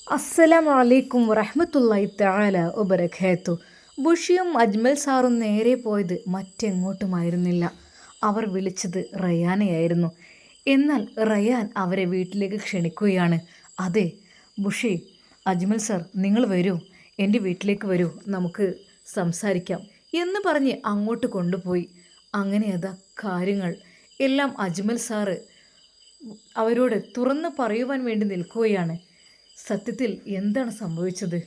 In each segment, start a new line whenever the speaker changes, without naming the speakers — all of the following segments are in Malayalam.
അസ്സലാമു അലൈക്കും വറഹ്മത്തുള്ളാഹി തആല വബറകാതുഹു. ബുഷിയും അജ്മൽ സാറും നേരെ പോയത് മറ്റെങ്ങോട്ടുമായിരുന്നില്ല. അവർ വിളിച്ചത് റയാനെയായിരുന്നു. എന്നാൽ റയാൻ അവരെ വീട്ടിലേക്ക് ക്ഷണിക്കുകയാണ്. അതെ ബുഷി, അജ്മൽ സാർ നിങ്ങൾ വരൂ, എൻ്റെ വീട്ടിലേക്ക് വരൂ, നമുക്ക് സംസാരിക്കാം എന്ന് പറഞ്ഞ് അങ്ങോട്ട് കൊണ്ടുപോയി. അങ്ങനെ അതാ കാര്യങ്ങൾ എല്ലാം അജ്മൽ സാറ് അവരോട് തുറന്നു പറയുവാൻ വേണ്ടി നിൽക്കുകയാണ്. സത്യത്തിൽ എന്താണ് സംഭവിച്ചത്?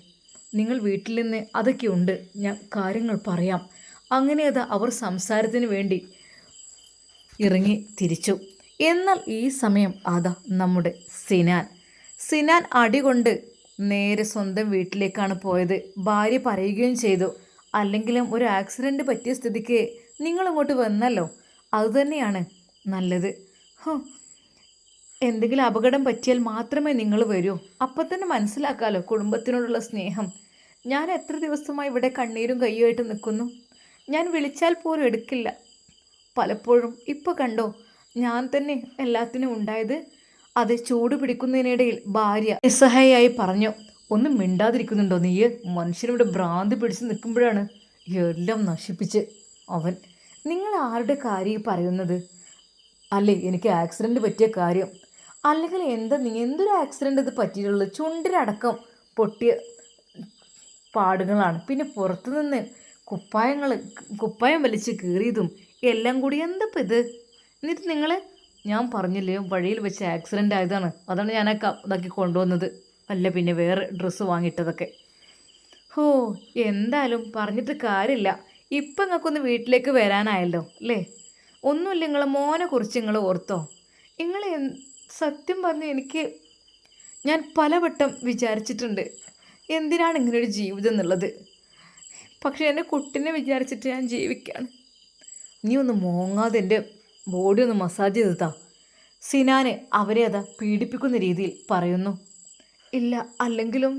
നിങ്ങൾ വീട്ടിൽ നിന്ന് അതൊക്കെ ഉണ്ട്, ഞാൻ കാര്യങ്ങൾ പറയാം. അങ്ങനെ അത് അവർ സംസാരത്തിന് വേണ്ടി ഇറങ്ങി തിരിച്ചു. എന്നാൽ ഈ സമയം അതാ നമ്മുടെ സിനാൻ അടികൊണ്ട് നേരെ സ്വന്തം വീട്ടിലേക്കാണ് പോയത്. ഭാര്യ പറയുകയും ചെയ്തു, അല്ലെങ്കിലും ഒരു ആക്സിഡൻറ്റ് പറ്റിയ സ്ഥിതിക്ക് നിങ്ങളിങ്ങോട്ട് വന്നല്ലോ, അതുതന്നെയാണ് നല്ലത്. എന്തെങ്കിലും അപകടം പറ്റിയാൽ മാത്രമേ നിങ്ങൾ വരൂ. അപ്പം തന്നെ മനസ്സിലാക്കാമല്ലോ കുടുംബത്തിനോടുള്ള സ്നേഹം. ഞാൻ എത്ര ദിവസമായി ഇവിടെ കണ്ണീരും കയ്യുമായിട്ട് നിൽക്കുന്നു. ഞാൻ വിളിച്ചാൽ പോലും എടുക്കില്ല പലപ്പോഴും. ഇപ്പോൾ കണ്ടോ, ഞാൻ തന്നെ എല്ലാത്തിനും ഉണ്ടായത്. അത് ചൂട് പിടിക്കുന്നതിനിടയിൽ ഭാര്യ നിസ്സഹായായി പറഞ്ഞു, ഒന്നും മിണ്ടാതിരിക്കുന്നുണ്ടോ നീ? മനുഷ്യനിവിടെ ഭ്രാന്തി പിടിച്ച് നിൽക്കുമ്പോഴാണ് എല്ലാം നശിപ്പിച്ച് അവൻ. നിങ്ങൾ ആരുടെ കാര്യം പറയുന്നത്? അല്ലേ എനിക്ക് ആക്സിഡൻറ്റ് പറ്റിയ കാര്യം. അല്ലെങ്കിൽ എന്തൊരു ആക്സിഡൻ്റ് ഇത് പറ്റിയിട്ടുള്ളത്? ചുണ്ടിനടക്കം പൊട്ടിയ പാടുകളാണ്. പിന്നെ പുറത്തുനിന്ന് കുപ്പായം വലിച്ച് കീറിയതും എല്ലാം കൂടി എന്തപ്പം ഇത്? എന്നിട്ട് നിങ്ങൾ, ഞാൻ പറഞ്ഞില്ലേ വഴിയിൽ വെച്ച് ആക്സിഡൻ്റ് ആയതാണ്, അതാണ് ഞാൻ ഇതാക്കി കൊണ്ടുവന്നത്. അല്ല പിന്നെ വേറെ ഡ്രസ്സ് വാങ്ങിയിട്ടതൊക്കെ. എന്തായാലും പറഞ്ഞിട്ട് കാര്യമില്ല. ഇപ്പം നിങ്ങൾക്കൊന്ന് വീട്ടിലേക്ക് വരാനായല്ലോ അല്ലേ? ഒന്നുമില്ല, നിങ്ങളെ മോനെ കുറിച്ച് നിങ്ങൾ ഓർത്തോ? നിങ്ങൾ സത്യം പറഞ്ഞ് ഞാൻ പലവട്ടം വിചാരിച്ചിട്ടുണ്ട് എന്തിനാണ് ഇങ്ങനൊരു ജീവിതം എന്നുള്ളത്. പക്ഷേ എൻ്റെ കുട്ടീനെ വിചാരിച്ചിട്ട് ഞാൻ ജീവിക്കുകയാണ്. നീ ഒന്ന് മോങ്ങാതെ എൻ്റെ ബോഡി ഒന്ന് മസാജ് ചെയ്താ. സിനാന് അവരെ അതാ പീഡിപ്പിക്കുന്ന രീതിയിൽ പറയുന്നു. ഇല്ല, അല്ലെങ്കിലും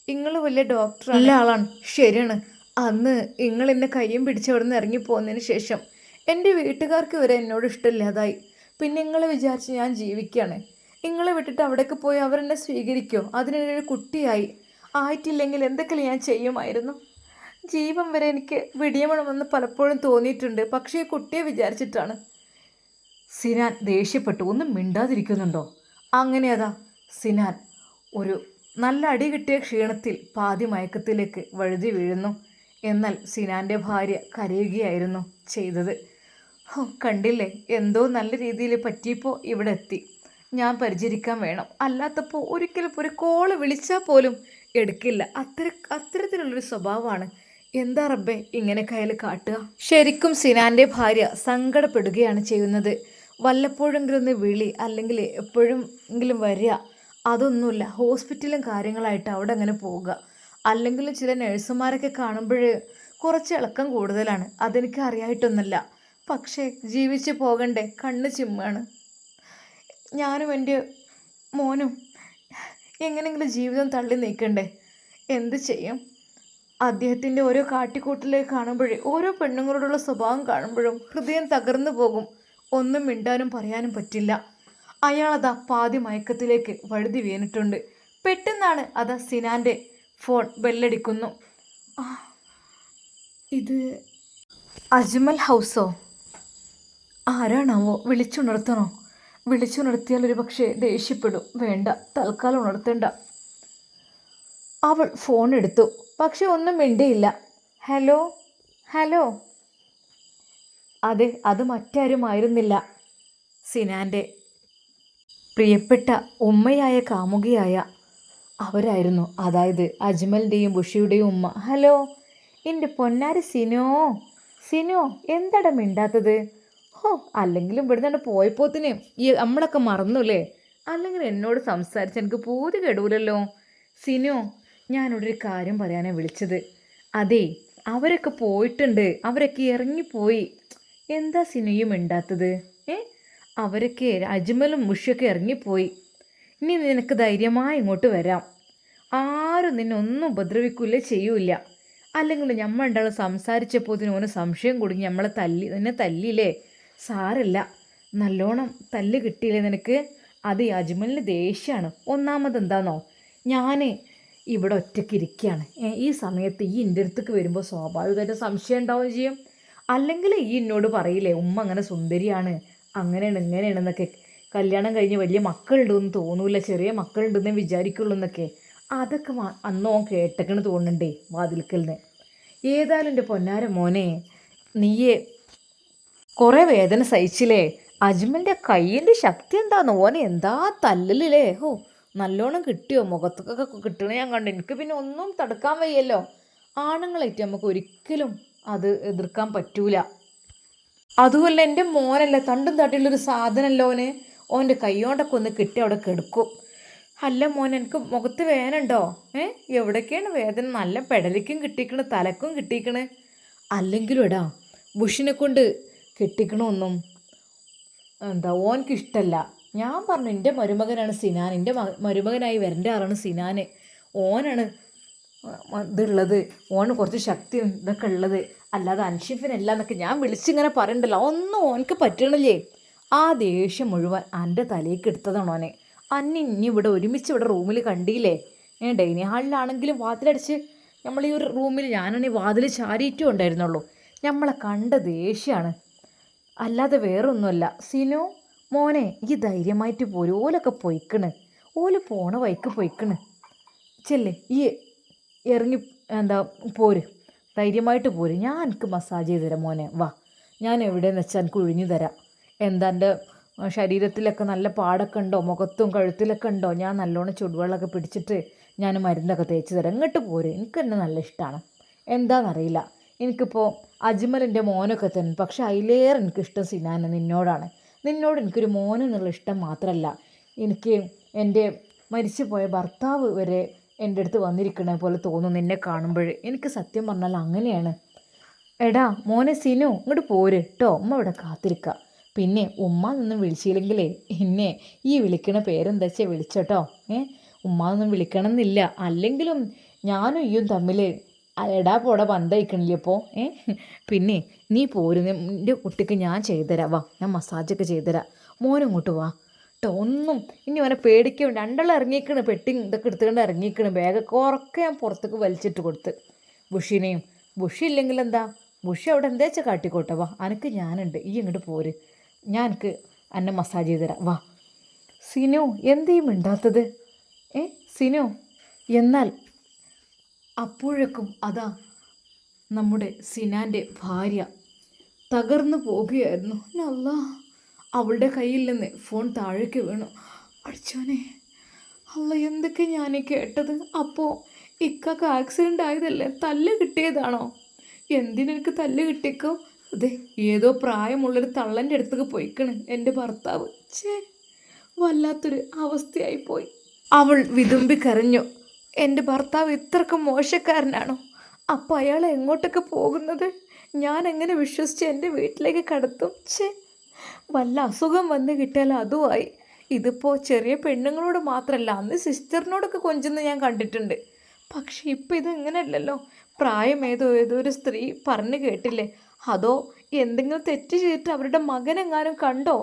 നിങ്ങൾ വലിയ ഡോക്ടർ നല്ല ആളാണ്, ശരിയാണ്. അന്ന് നിങ്ങൾ എന്നെ കയ്യും പിടിച്ച് അവിടെ നിന്ന് ഇറങ്ങിപ്പോന്നതിന് ശേഷം എൻ്റെ വീട്ടുകാർക്ക് വരെ എന്നോട് ഇഷ്ടമില്ലാതായി. പിന്നെ നിങ്ങളെ വിചാരിച്ച് ഞാൻ ജീവിക്കുകയാണ്. നിങ്ങളെ വിട്ടിട്ട് അവിടേക്ക് പോയി അവരെന്നെ സ്വീകരിക്കുമോ? അതിനൊരു കുട്ടിയായി ആയിട്ടില്ലെങ്കിൽ എന്തൊക്കെയല്ലേ ഞാൻ ചെയ്യുമായിരുന്നു. ജീവൻ വരെ എനിക്ക് വെടിയണമെന്ന് പലപ്പോഴും തോന്നിയിട്ടുണ്ട്. പക്ഷേ ഈ കുട്ടിയെ വിചാരിച്ചിട്ടാണ്. സിനാൻ ദേഷ്യപ്പെട്ടു. ഒന്നും മിണ്ടാതിരിക്കുന്നുണ്ടോ? അങ്ങനെ അതാ സിനാൻ ഒരു നല്ല അടി കിട്ടിയ ക്ഷീണത്തിൽ പാതി മയക്കത്തിലേക്ക് വഴുതി വീഴുന്നു. എന്നാൽ സിനാൻ്റെ ഭാര്യ കരയുകയായിരുന്നു ചെയ്തത്. കണ്ടില്ലേ, എന്തോ നല്ല രീതിയിൽ പറ്റിയപ്പോൾ ഇവിടെ എത്തി. ഞാൻ പരിചരിക്കാൻ വേണം, അല്ലാത്തപ്പോൾ ഒരിക്കലും ഒരു കോള് വിളിച്ചാൽ പോലും എടുക്കില്ല. അത്തരത്തിലുള്ളൊരു സ്വഭാവമാണ്. എന്താ റബ്ബേ ഇങ്ങനെ കയ്യിൽ കാട്ടുക? ശരിക്കും സിനാൻ്റെ ഭാര്യ സങ്കടപ്പെടുകയാണ് ചെയ്യുന്നത്. വല്ലപ്പോഴെങ്കിലും ഒന്ന് വിളി, അല്ലെങ്കിൽ എപ്പോഴെങ്കിലും വരിക, അതൊന്നുമില്ല. ഹോസ്പിറ്റലും കാര്യങ്ങളായിട്ട് അവിടെ അങ്ങനെ പോവുക. അല്ലെങ്കിൽ ചില നഴ്സുമാരൊക്കെ കാണുമ്പോൾ കുറച്ച് ഇളക്കം കൂടുതലാണ്. അതെനിക്ക് അറിയായിട്ടൊന്നുമല്ല. പക്ഷേ ജീവിച്ച് പോകണ്ടേ, കണ്ണ് ചിമ്മാണ്. ഞാനും എൻ്റെ മോനും എങ്ങനെയെങ്കിലും ജീവിതം തള്ളി നീക്കണ്ടേ? എന്ത് ചെയ്യും? അദ്ദേഹത്തിൻ്റെ ഓരോ കാട്ടിക്കൂട്ടിലേക്ക് കാണുമ്പോഴേ, ഓരോ പെണ്ണുങ്ങളോടുള്ള സ്വഭാവം കാണുമ്പോഴും ഹൃദയം തകർന്നു പോകും. ഒന്നും മിണ്ടാനും പറയാനും പറ്റില്ല. അയാളതാ പാതി മയക്കത്തിലേക്ക് വഴുതി വീണിട്ടുണ്ട്. പെട്ടെന്നാണ് അതാ സിനാൻ്റെ ഫോൺ ബെല്ലടിക്കുന്നു. ഇത് അജ്മൽ ഹൗസോ? ആരാണാവോ? വിളിച്ചുണർത്തണോ? വിളിച്ചുണർത്തിയാൽ ഒരു പക്ഷേ ദേഷ്യപ്പെടും. വേണ്ട, തൽക്കാലം ഉണർത്തണ്ട. അവൾ ഫോൺ എടുത്തു, പക്ഷെ ഒന്നും മിണ്ടിയില്ല. Hello hello. അതെ, അത് മറ്റാരുമായിരുന്നില്ല, സിനാൻ്റെ പ്രിയപ്പെട്ട ഉമ്മയായ കാമുകിയായ അവരായിരുന്നു. അതായത് അജ്മലിൻ്റെയും ബുഷിയുടെയും ഉമ്മ. ഹലോ എൻ്റെ പൊന്നാരി സിനോ എന്താടാ മിണ്ടാത്തത്? അല്ലെങ്കിലും ഇവിടെ നിന്ന് പോയപ്പോത്തിന് നമ്മളൊക്കെ മറന്നുല്ലേ? അല്ലെങ്കിൽ എന്നോട് സംസാരിച്ച് എനിക്ക് പൂതി കെടൂലല്ലോ. സിനോ, ഞാനോടൊരു കാര്യം പറയാനാണ് വിളിച്ചത്. അതെ, അവരൊക്കെ പോയിട്ടുണ്ട്, അവരൊക്കെ ഇറങ്ങിപ്പോയി. എന്താ സിനോയും മിണ്ടാത്തത്? അവരൊക്കെ അജ്മലും മുഷിയൊക്കെ ഇറങ്ങിപ്പോയി. ഇനി നിനക്ക് ധൈര്യമായി ഇങ്ങോട്ട് വരാം. ആരും നിന്നെ ഒന്നും ഉപദ്രവിക്കില്ല, ചെയ്യൂല. അല്ലെങ്കിൽ നമ്മൾ ഉണ്ടാവും സംസാരിച്ചപ്പോൾ ഇതിനോന് സംശയം കുടുങ്ങി നിന്നെ തല്ലിയില്ലേ? സാരല്ല, നല്ലോണം തല്ല് കിട്ടിയില്ലേ നിനക്ക്? അത് അജ്മലിന് ദേഷ്യമാണ്. ഒന്നാമത് എന്താണോ, ഞാൻ ഇവിടെ ഒറ്റയ്ക്ക് ഇരിക്കുകയാണ്. ഈ സമയത്ത് ഈ എൻ്റെ അടുത്തേക്ക് വരുമ്പോൾ സ്വാഭാവികമായിട്ട് സംശയം ഉണ്ടാവുകയും ചെയ്യും. അല്ലെങ്കിൽ ഈ എന്നോട് പറയില്ലേ ഉമ്മ അങ്ങനെ സുന്ദരിയാണ്, അങ്ങനെയാണ് ഇങ്ങനെയാണെന്നൊക്കെ, കല്യാണം കഴിഞ്ഞ് വലിയ മക്കളുണ്ടെന്ന് തോന്നൂല, ചെറിയ മക്കളുണ്ടെന്നേ വിചാരിക്കുള്ളൂ എന്നൊക്കെ. അതൊക്കെ അന്ന് ഓൻ കേട്ടക്കണ് തോന്നുന്നുണ്ടേ വാതിൽക്കലിന്. ഏതായാലും എൻ്റെ പൊന്നാര മോനെ, നീയെ കുറേ വേദന സഹിച്ചില്ലേ. അജ്മലിൻ്റെ കയ്യിൻ്റെ ശക്തി എന്താന്ന്, ഓനെ എന്താ തല്ലലില്ലേ. ഓ നല്ലോണം കിട്ടിയോ, മുഖത്തൊക്കെ കിട്ടണേ ഞാൻ കണ്ടു. എനിക്ക് പിന്നെ ഒന്നും തടുക്കാൻ വയ്യല്ലോ. ആണുങ്ങളായിട്ട് നമുക്ക് ഒരിക്കലും അത് എതിർക്കാൻ പറ്റൂല. അതുമല്ല എൻ്റെ മോനല്ല, തണ്ടും തട്ടിയുള്ളൊരു സാധനമല്ലോ ഓന്. ഓൻ്റെ കൈയോണ്ടൊക്കെ ഒന്ന് കിട്ടി അവിടെ കിടക്കും. അല്ല മോൻ, എനിക്ക് മുഖത്ത് വേദനയുണ്ടോ? എവിടേക്കാണ് വേദന? നല്ല പെടലിക്കും കിട്ടിക്കണ്, തലക്കും കിട്ടിക്കണ്. അല്ലെങ്കിലും എടാ, ബുഷിനെ കൊണ്ട് കെട്ടിക്കണമൊന്നും ഓനക്ക് ഇഷ്ടമല്ല. ഞാൻ പറഞ്ഞു എൻ്റെ മരുമകനാണ് സിനാൻ, എൻ്റെ മരുമകനായി വരേണ്ട ആളാണ് സിനാൻ. ഓനാണ് ഇതുള്ളത്, ഓന് കുറച്ച് ശക്തിയും ഇതൊക്കെ ഉള്ളത്, അല്ലാതെ അൻഷിഫിനല്ല എന്നൊക്കെ ഞാൻ വിളിച്ചിങ്ങനെ പറയണ്ടല്ലോ. ഒന്നും ഓനക്ക് പറ്റണില്ലേ. ആ ദേഷ്യം മുഴുവൻ എൻ്റെ തലേക്ക് എടുത്തതാണ് ഓനെ. ഇനി ഇവിടെ ഒരുമിച്ച് ഇവിടെ റൂമിൽ കണ്ടില്ലേ, ഡൈനിങ് ഹാളിലാണെങ്കിലും വാതിലടിച്ച് നമ്മൾ ഈ ഒരു റൂമിൽ ഞാനാണെങ്കിൽ വാതിൽ ചാരിയിട്ടും ഉണ്ടായിരുന്നുള്ളൂ. നമ്മളെ കണ്ട ദേഷ്യമാണ്, അല്ലാതെ വേറൊന്നുമല്ല. സിനു മോനെ, ഈ ധൈര്യമായിട്ട് പോരും. ഓലൊക്കെ പൊയ്ക്കണ്, ഓല് പോണ വഴിക്ക് പൊയ്ക്കണ്. ചെല്ലേ ഈ ഇറങ്ങി പോര്, ധൈര്യമായിട്ട് പോര്. ഞാൻ എനിക്ക് മസാജ് ചെയ്ത് തരാം മോനെ, വാ. ഞാൻ എവിടെയെന്ന് വെച്ചാൽ എനിക്ക് ഒഴിഞ്ഞു തരാം. എന്താ എൻ്റെ ശരീരത്തിലൊക്കെ നല്ല പാടൊക്കെ ഉണ്ടോ, മുഖത്തും കഴുത്തിലൊക്കെ ഉണ്ടോ? ഞാൻ നല്ലോണം ചുടുവെള്ളമൊക്കെ പിടിച്ചിട്ട് ഞാൻ മരുന്നൊക്കെ തേച്ച് തരാം. ഇങ്ങോട്ട് പോര്, എനിക്ക് എന്നെ നല്ല ഇഷ്ടമാണ്. എന്താണെന്നറിയില്ല, എനിക്കിപ്പോൾ അജ്മലിൻ്റെ മോനൊക്കെ തന്നെ, പക്ഷെ അതിലേറെ എനിക്കിഷ്ടം സിനാനെ നിന്നോടാണ്. നിന്നോട് എനിക്കൊരു മോനെന്നുള്ള ഇഷ്ടം മാത്രമല്ല, എനിക്ക് എൻ്റെ മരിച്ചു പോയ ഭർത്താവ് വരെ എൻ്റെ അടുത്ത് വന്നിരിക്കണ പോലെ തോന്നുന്നു നിന്നെ കാണുമ്പോൾ. എനിക്ക് സത്യം പറഞ്ഞാൽ അങ്ങനെയാണ്. എടാ മോനെ സിനു, ഇങ്ങോട്ട് പോര് കേട്ടോ, ഉമ്മ ഇവിടെ കാത്തിരിക്കുക. പിന്നെ ഉമ്മ നിന്നും വിളിച്ചില്ലെങ്കിലേ എന്നെ ഈ വിളിക്കണ പേരെന്താ വെച്ചാൽ വിളിച്ചോട്ടോ. ഉമ്മ ഒന്നും വിളിക്കണം എന്നില്ല, അല്ലെങ്കിലും ഞാനും ഈയും തമ്മിൽ എടാ പോടാ ബന്ധയിക്കണില്ലേ ഇപ്പോൾ. പിന്നെ നീ പോരുന്ന എൻ്റെ കുട്ടിക്ക് ഞാൻ ചെയ്തുതരാം, വാ. ഞാൻ മസാജൊക്കെ ചെയ്തുതരാം. മോനും ഇങ്ങോട്ട് വാ കേട്ടോ. ഒന്നും ഇനി അവനെ പേടിക്കും. രണ്ടെണ്ണം ഇറങ്ങിക്കണ്, പെട്ടി ഇതൊക്കെ എടുത്തുകൊണ്ട് ഇറങ്ങിക്കണ്. ബാഗൊക്കെ ഉറക്കെ ഞാൻ പുറത്തേക്ക് വലിച്ചിട്ട് കൊടുത്ത് ബുഷിനെയും. ബുഷി ഇല്ലെങ്കിൽ എന്താ, ബുഷി അവിടെ എന്താ വെച്ചാൽ കാട്ടിക്കോട്ടെ, വാ. അനക്ക് ഞാനുണ്ട്, ഈ ഇങ്ങോട്ട് പോര്. ഞാൻ എനിക്ക് എന്നെ മസാജ് ചെയ്ത് തരാം, വാ. സിനു എന്തേയും മിണ്ടാത്തത്? സിനു. എന്നാൽ അപ്പോഴേക്കും അതാ നമ്മുടെ സിനാൻ്റെ ഭാര്യ തകർന്നു പോകുകയായിരുന്നു. അല്ലാ, അവളുടെ കയ്യിൽ നിന്ന് ഫോൺ താഴേക്ക് വീണു. അടിച്ചോനെ, അല്ല എന്തൊക്കെ ഞാൻ കേട്ടത്. അപ്പോൾ ഇക്കൊക്കെ ആക്സിഡൻ്റ് ആയതല്ലേ, തല്ല് കിട്ടിയതാണോ? എന്തിനെനിക്ക് തല്ല് കിട്ടിക്കോ? അതെ, ഏതോ പ്രായമുള്ളൊരു തള്ളൻ്റെ അടുത്തേക്ക് പോയിക്കണ് എൻ്റെ ഭർത്താവ്. വല്ലാത്തൊരു അവസ്ഥയായിപ്പോയി. അവൾ വിതുമ്പിക്കരഞ്ഞു. എൻ്റെ ഭർത്താവ് ഇത്രക്ക് മോശക്കാരനാണോ? അപ്പോൾ അയാൾ എങ്ങോട്ടൊക്കെ പോകുന്നത്? ഞാൻ എങ്ങനെ വിശ്വസിച്ച് എൻ്റെ വീട്ടിലേക്ക് കടത്തും? വല്ല അസുഖം വന്ന് കിട്ടിയാൽ അതുമായി. ഇതിപ്പോൾ ചെറിയ പെണ്ണുങ്ങളോട് മാത്രമല്ല, അന്ന് സിസ്റ്ററിനോടൊക്കെ കൊഞ്ചുന്ന ഞാൻ കണ്ടിട്ടുണ്ട്. പക്ഷെ ഇപ്പം ഇതെങ്ങനെയല്ലല്ലോ. പ്രായം ഏതോ ഒരു സ്ത്രീ പറഞ്ഞു കേട്ടില്ലേ, അതോ എന്തെങ്കിലും തെറ്റ് ചെയ്തിട്ട് അവരുടെ മകനെങ്ങാനും കണ്ടോ?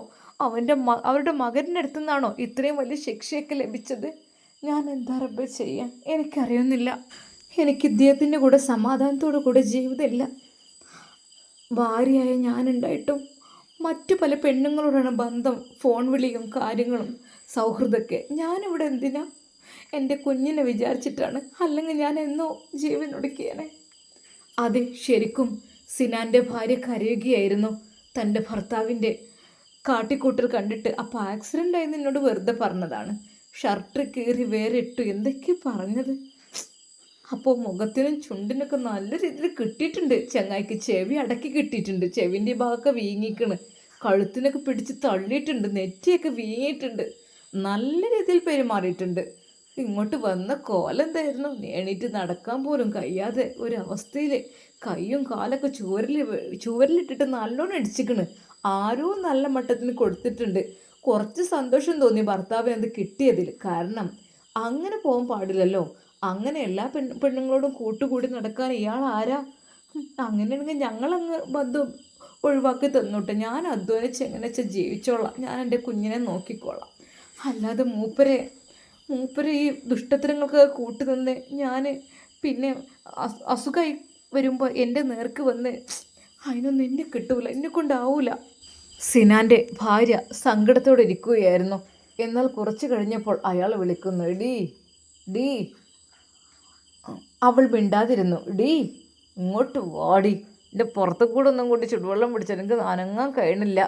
അവരുടെ മകൻ്റെ അടുത്തു നിന്നാണോ ഇത്രയും വലിയ ശിക്ഷയൊക്കെ ലഭിച്ചത്? ഞാൻ എന്താ റബ്ബേ ചെയ്യാൻ, എനിക്കറിയുന്നില്ല. എനിക്ക് ഇദ്ദേഹത്തിൻ്റെ കൂടെ സമാധാനത്തോടു കൂടെ ജീവിതമില്ല. ഭാര്യയായ ഞാനുണ്ടായിട്ടും മറ്റു പല പെണ്ണുങ്ങളോടാണ് ബന്ധം, ഫോൺ വിളിയും കാര്യങ്ങളും സൗഹൃദമൊക്കെ. ഞാനിവിടെ എന്തിനാ? എൻ്റെ കുഞ്ഞിനെ വിചാരിച്ചിട്ടാണ്, അല്ലെങ്കിൽ ഞാൻ എന്നോ ജീവൻ ഒടുക്കിയേനെ. അതെ, ശരിക്കും സിനാൻ്റെ ഭാര്യ കരയുകയായിരുന്നു തൻ്റെ ഭർത്താവിൻ്റെ കാട്ടിക്കൂട്ടൽ കണ്ടിട്ട്. അപ്പോൾ ആക്സിഡൻ്റ് ആയി എന്നോട് വെറുതെ പറഞ്ഞതാണ്, ഷർട്ട് കീറി വേറെ ഇട്ടു, എന്തൊക്കെ പറഞ്ഞത്. അപ്പോൾ മുഖത്തിനും ചുണ്ടിനൊക്കെ നല്ല രീതിയിൽ കിട്ടിയിട്ടുണ്ട്. ചങ്ങായിക്ക് ചെവി അടക്കി കിട്ടിയിട്ടുണ്ട്, ചെവിൻ്റെ ഭാഗമൊക്കെ വീങ്ങിക്കണ്, കഴുത്തിനൊക്കെ പിടിച്ച് തള്ളിയിട്ടുണ്ട്, നെറ്റിയൊക്കെ വീങ്ങിയിട്ടുണ്ട്, നല്ല രീതിയിൽ പെരുമാറിയിട്ടുണ്ട്. ഇങ്ങോട്ട് വന്ന കോലെന്തായിരുന്നു, എണീറ്റ് നടക്കാൻ പോലും കഴിയാതെ ഒരവസ്ഥയിൽ കൈയും കാലൊക്കെ ചുവരിലിട്ടിട്ട് നല്ലോണം അടിച്ചിക്കണ്. ആരോ നല്ല മട്ടത്തിന് കൊടുത്തിട്ടുണ്ട്. കുറച്ച് സന്തോഷം തോന്നി ഭർത്താവ് അത് കിട്ടിയതിൽ. കാരണം അങ്ങനെ പോകാൻ പാടില്ലല്ലോ. അങ്ങനെ എല്ലാ പെണ്ണുങ്ങളോടും കൂട്ടുകൂടി നടക്കാൻ ഇയാൾ ആരാ? അങ്ങനെയാണെങ്കിൽ ഞങ്ങളങ്ങ് ബന്ധം ഒഴിവാക്കി തന്നോട്ടെ, ഞാൻ അധ്വാനിച്ച് എങ്ങനെ വെച്ചാൽ ജീവിച്ചോളാം, ഞാൻ എൻ്റെ കുഞ്ഞിനെ നോക്കിക്കോളാം. അല്ലാതെ മൂപ്പര് ഈ ദുഷ്ടത്തരങ്ങൾക്ക് കൂട്ടുനിന്ന് ഞാൻ പിന്നെ അസുഖമായി വരുമ്പോൾ എൻ്റെ നേർക്ക് വന്ന് അതിനൊന്നും എന്നെ കിട്ടൂല, എന്നെ കൊണ്ടാവൂല. സിനാൻ്റെ ഭാര്യ സങ്കടത്തോടെ ഇരിക്കുകയായിരുന്നു. എന്നാൽ കുറച്ച് കഴിഞ്ഞപ്പോൾ അയാൾ വിളിക്കുന്നു, ഡീ ഡീ. അവൾ മിണ്ടാതിരുന്നു. ഡീ ഇങ്ങോട്ട് വാടി, എൻ്റെ പുറത്തു കൂടെ ഒന്നും കൊണ്ട് ചുടുവെള്ളം പിടിച്ചാൽ എനിക്ക് അനങ്ങാൻ കഴിയണില്ല.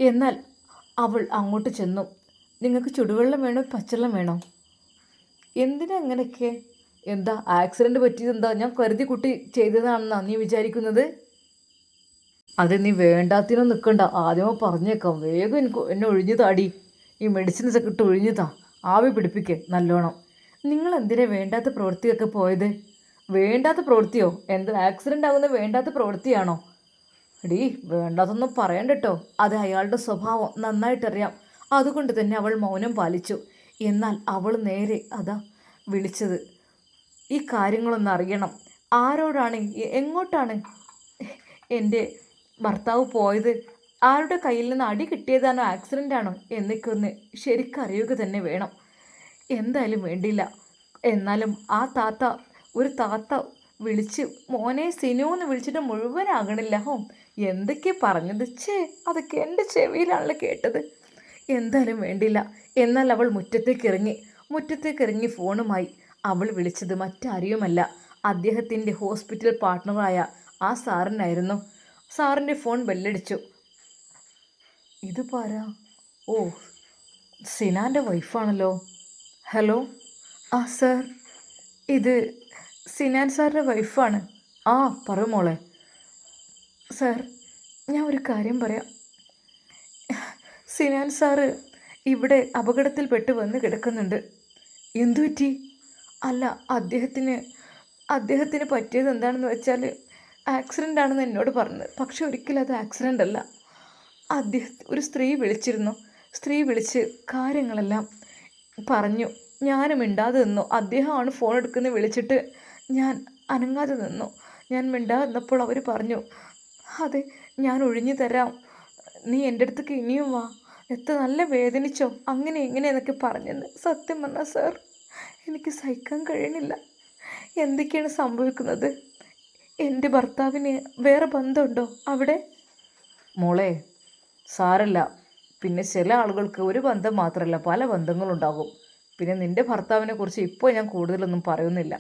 എന്നാൽ അവൾ അങ്ങോട്ട് ചെന്നു. നിങ്ങൾക്ക് ചുടുവെള്ളം വേണോ പച്ചവെള്ളം വേണോ? എന്തിനാ അങ്ങനെയൊക്കെ? എന്താ ആക്സിഡൻറ്റ് പറ്റിയതെന്താ? ഞാൻ കരുതി കുട്ടി ചെയ്തതാണെന്നാ നീ വിചാരിക്കുന്നത്? അത് നീ വേണ്ടാത്തിനും നിൽക്കണ്ട, ആദ്യമേ പറഞ്ഞേക്കാം. വേഗം എന്നെ ഒഴിഞ്ഞു താടി, ഈ മെഡിസിൻസൊക്കെ ഇട്ട് ഒഴിഞ്ഞു താ, ആവി പിടിപ്പിക്കേ നല്ലോണം. നിങ്ങൾ എന്തിനാ വേണ്ടാത്ത പ്രവൃത്തിയൊക്കെ പോയത്? വേണ്ടാത്ത പ്രവൃത്തിയോ? എന്താ ആക്സിഡൻ്റ് ആകുന്ന വേണ്ടാത്ത പ്രവൃത്തിയാണോ? എടീ വേണ്ടാത്തൊന്നും പറയണ്ട കേട്ടോ. അത് അയാളുടെ സ്വഭാവം നന്നായിട്ടറിയാം. അതുകൊണ്ട് തന്നെ അവൾ മൗനം പാലിച്ചു. എന്നാൽ അവൾ നേരെ അതാ വിളിച്ചത്. ഈ കാര്യങ്ങളൊന്നും അറിയണം. ആരോടാണ്, എങ്ങോട്ടാണ് എൻ്റെ ഭർത്താവ് പോയത്? ആരുടെ കയ്യിൽ നിന്ന് അടി കിട്ടിയതാണോ ആക്സിഡൻ്റ് ആണോ എന്നൊക്കെ ഒന്ന് ശരിക്കറിയുക തന്നെ വേണം. എന്തായാലും വേണ്ടില്ല. എന്നാലും ആ താത്ത, ഒരു താത്ത വിളിച്ച് മോനെ സിനു എന്ന് വിളിച്ചിട്ട് മുഴുവനാകണില്ല. എന്തൊക്കെ പറഞ്ഞത്? അതൊക്കെ എൻ്റെ ചെവിയിലാണല്ലോ കേട്ടത്. എന്തായാലും വേണ്ടില്ല. എന്നാൽ അവൾ മുറ്റത്തേക്കിറങ്ങി ഫോണുമായി. അവൾ വിളിച്ചത് മറ്റാരെയുമല്ല, അദ്ദേഹത്തിൻ്റെ ഹോസ്പിറ്റൽ പാർട്ട്ണറായ ആ സാറിനായിരുന്നു. സാറിൻ്റെ ഫോൺ ബെല്ലടിച്ചു. ഇത് പാരാ? ഓ, സിനാൻ്റെ വൈഫാണല്ലോ. ഹലോ. ആ സാർ, ഇത് സിനാൻ സാറിൻ്റെ വൈഫാണ്. ആ പറ മോളെ. സാർ, ഞാൻ ഒരു കാര്യം പറയാം. സിനാൻ സാറ് ഇവിടെ അപകടത്തിൽപ്പെട്ട് വന്ന് കിടക്കുന്നുണ്ട്. എന്തു പറ്റി? അല്ല, അദ്ദേഹത്തിന് പറ്റിയത് എന്താണെന്ന് വെച്ചാൽ ആക്സിഡൻ്റ് ആണെന്ന് എന്നോട് പറഞ്ഞത്. പക്ഷെ ഒരിക്കലും അത് ആക്സിഡൻ്റ് അല്ല. ഒരു സ്ത്രീ വിളിച്ചിരുന്നു. സ്ത്രീ വിളിച്ച് കാര്യങ്ങളെല്ലാം പറഞ്ഞു. ഞാനും മിണ്ടാതെ നിന്നു. അദ്ദേഹമാണ് ഫോൺ എടുക്കുന്നത്. വിളിച്ചിട്ട് ഞാൻ അനങ്ങാതെ നിന്നു. ഞാൻ മിണ്ടാതെ നിന്നപ്പോൾ അവർ പറഞ്ഞു, അതെ ഞാൻ ഒഴിഞ്ഞു തരാം, നീ എൻ്റെ അടുത്തേക്ക് ഇനിയും വാ, എത്ര നല്ല വേദനിച്ചോ, അങ്ങനെ എന്നൊക്കെ പറഞ്ഞെന്ന്. സത്യം പറഞ്ഞാൽ സാർ, എനിക്ക് സഹിക്കാൻ കഴിയണില്ല. എന്തൊക്കെയാണ് സംഭവിക്കുന്നത്? എൻ്റെ ഭർത്താവിന് വേറെ ബന്ധമുണ്ടോ അവിടെ? മോളെ സാരല്ല. പിന്നെ ചില ആളുകൾക്ക് ഒരു ബന്ധം മാത്രമല്ല, പല ബന്ധങ്ങളുണ്ടാകും. പിന്നെ നിൻ്റെ ഭർത്താവിനെ കുറിച്ച് ഇപ്പോൾ ഞാൻ കൂടുതലൊന്നും പറയുന്നില്ല.